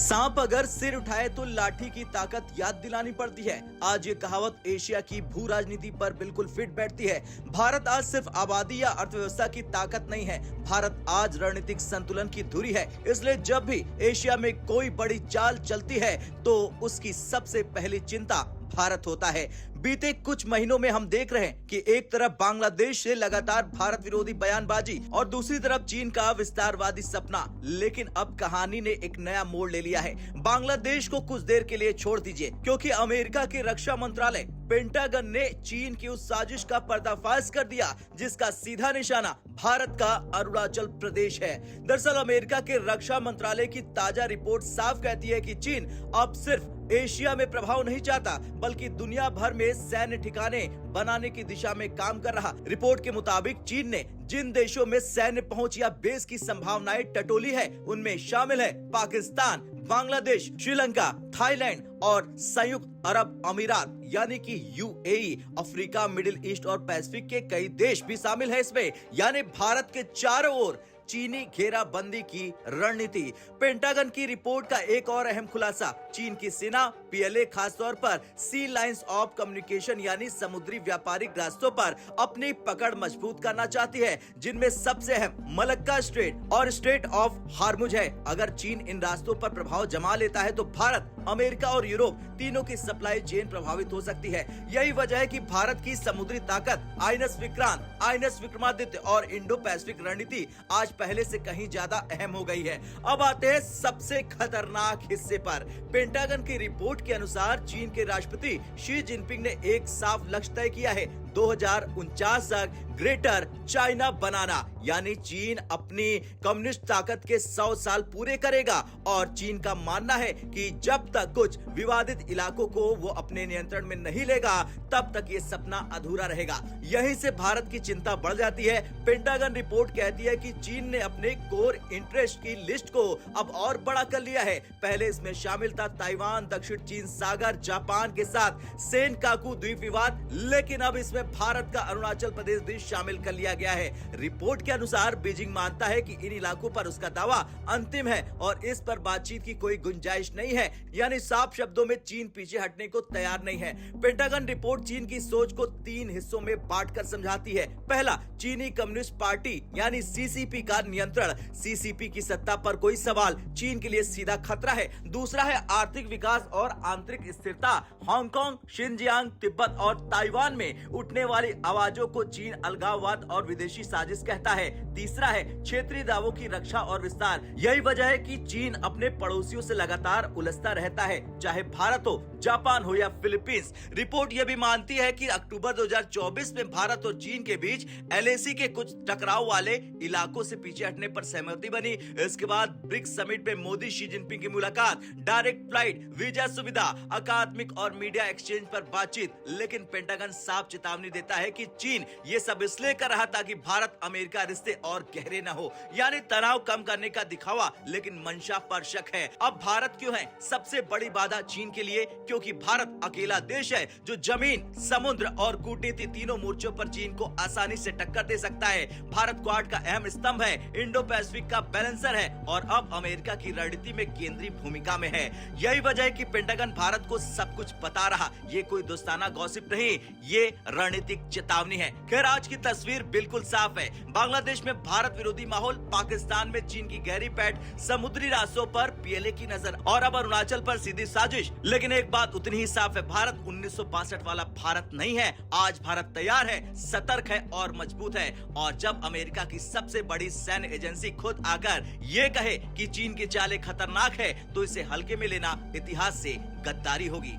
सांप अगर सिर उठाए तो लाठी की ताकत याद दिलानी पड़ती है। आज ये कहावत एशिया की भू राजनीति पर बिल्कुल फिट बैठती है। भारत आज सिर्फ आबादी या अर्थव्यवस्था की ताकत नहीं है, भारत आज रणनीतिक संतुलन की धुरी है। इसलिए जब भी एशिया में कोई बड़ी चाल चलती है तो उसकी सबसे पहली चिंता भारत होता है। बीते कुछ महीनों में हम देख रहे हैं कि एक तरफ बांग्लादेश से लगातार भारत विरोधी बयानबाजी और दूसरी तरफ चीन का विस्तारवादी सपना। लेकिन अब कहानी ने एक नया मोड़ ले लिया है। बांग्लादेश को कुछ देर के लिए छोड़ दीजिए, क्योंकि अमेरिका के रक्षा मंत्रालय पेंटागन ने चीन की उस साजिश का पर्दाफाश कर दिया जिसका सीधा निशाना भारत का अरुणाचल प्रदेश है। दरअसल अमेरिका के रक्षा मंत्रालय की ताजा रिपोर्ट साफ कहती है कि चीन अब सिर्फ एशिया में प्रभाव नहीं चाहता, बल्कि दुनिया भर में सैन्य ठिकाने बनाने की दिशा में काम कर रहा। रिपोर्ट के मुताबिक चीन ने जिन देशों में सैन्य पहुंच या बेस की संभावनाएं टटोली है, उनमें शामिल है पाकिस्तान, बांग्लादेश, श्रीलंका, थाईलैंड और संयुक्त अरब अमीरात यानी कि यूएई। अफ्रीका, मिडिल ईस्ट और पैसिफिक के कई देश भी शामिल है इसमें। यानी भारत के चारों ओर चीनी घेराबंदी की रणनीति। पेंटागन की रिपोर्ट का एक और अहम खुलासा, चीन की सेना पीएलए खासतौर पर सी लाइंस ऑफ कम्युनिकेशन यानी समुद्री व्यापारिक रास्तों पर अपनी पकड़ मजबूत करना चाहती है, जिनमें सबसे अहम मलक्का स्ट्रेट और स्ट्रेट ऑफ हार्मुज है। अगर चीन इन रास्तों पर प्रभाव जमा लेता है तो भारत, अमेरिका और यूरोप तीनों की सप्लाई चेन प्रभावित हो सकती है। यही वजह है कि भारत की समुद्री ताकत आईएनएस विक्रांत, आईएनएस विक्रमादित्य और इंडो पैसिफिक रणनीति आज पहले से कहीं ज्यादा अहम हो गई है। अब आते हैं सबसे खतरनाक हिस्से पर। पेंटागन की रिपोर्ट के अनुसार चीन के राष्ट्रपति शी जिनपिंग ने एक साफ लक्ष्य तय किया है, 2049 तक ग्रेटर चाइना बनाना, यानी चीन अपनी कम्युनिस्ट ताकत के 100 साल पूरे करेगा। और चीन का मानना है कि जब तक कुछ विवादित इलाकों को वो अपने नियंत्रण में नहीं लेगा, तब तक ये सपना अधूरा रहेगा। यहीं से भारत की चिंता बढ़ जाती है। पेंटागन रिपोर्ट कहती है कि चीन ने अपने कोर इंटरेस्ट की लिस्ट को अब और बड़ा कर लिया है। पहले इसमें शामिल था ताइवान, दक्षिण चीन सागर, जापान के साथ सेनकाकू द्वीप विवाद, लेकिन अब इसमें भारत का अरुणाचल प्रदेश भी शामिल कर लिया गया है। रिपोर्ट के अनुसार बीजिंग मानता है कि इन इलाकों पर उसका दावा अंतिम है और इस पर बातचीत की कोई गुंजाइश नहीं है। यानी साफ शब्दों में चीन पीछे हटने को तैयार नहीं है। पेंटागन रिपोर्ट चीन की सोच को 3 हिस्सों में बांटकर समझाती है। पहला, चीनी कम्युनिस्ट पार्टी यानी सीसीपी का नियंत्रण। सीसीपी की सत्ता पर कोई सवाल चीन के लिए सीधा खतरा है। दूसरा है आर्थिक विकास और आंतरिक स्थिरता। हांगकांग, शिनजियांग, तिब्बत और ताइवान में उठने वाली आवाजों को चीन अलगाववाद और विदेशी साजिश कहता है। तीसरा है क्षेत्रीय दावों की रक्षा और विस्तार। यही वजह है कि चीन अपने पड़ोसियों से लगातार उलझता रहता है, चाहे भारत हो, जापान हो या फिलीपींस। रिपोर्ट यह भी मानती है कि अक्टूबर 2024 में भारत और चीन के बीच एलएसी के कुछ टकराव वाले इलाकों से पीछे हटने पर सहमति बनी। इसके बाद ब्रिक्स समिट में मोदी शी जिनपिंग की मुलाकात, डायरेक्ट फ्लाइट, वीजा सुविधा, अकादमिक और मीडिया एक्सचेंज पर बातचीत। लेकिन पेंटागन साफ चेतावनी देता है कि चीन ये सब इसलिए कर रहा ताकि भारत अमेरिका रिश्ते और गहरे न हो, यानी तनाव कम करने का दिखावा, लेकिन मंशा पर शक है। अब भारत क्यों है सबसे बड़ी बाधा चीन के लिए? क्योंकि भारत अकेला देश है जो जमीन, समुद्र और कूटनीति तीनों मोर्चों पर चीन को आसानी से टक्कर दे सकता है। भारत क्वाड का अहम स्तंभ है, इंडो पैसिफिक का बैलेंसर है और अब अमेरिका की रणनीति में केंद्रीय भूमिका में है। यही वजह है कि पेंटागन भारत को सब कुछ बता रहा। ये कोई दोस्ताना गॉसिप नहीं, ये रणनीतिक चेतावनी है। खैर, आज की तस्वीर बिल्कुल साफ है। बांग्लादेश में भारत विरोधी माहौल, पाकिस्तान में चीन की गहरी पैठ, समुद्री रास्तों पर पीएलए की नजर और अब अरुणाचल पर सीधी साजिश। लेकिन एक बात उतनी ही साफ है, भारत 1962 वाला भारत नहीं है। आज भारत तैयार है, सतर्क है और मजबूत है। और जब अमेरिका की सबसे बड़ी सैन्य एजेंसी खुद आकर ये कहे कि चीन की चालें खतरनाक है, तो इसे हल्के में लेना इतिहास से गद्दारी होगी।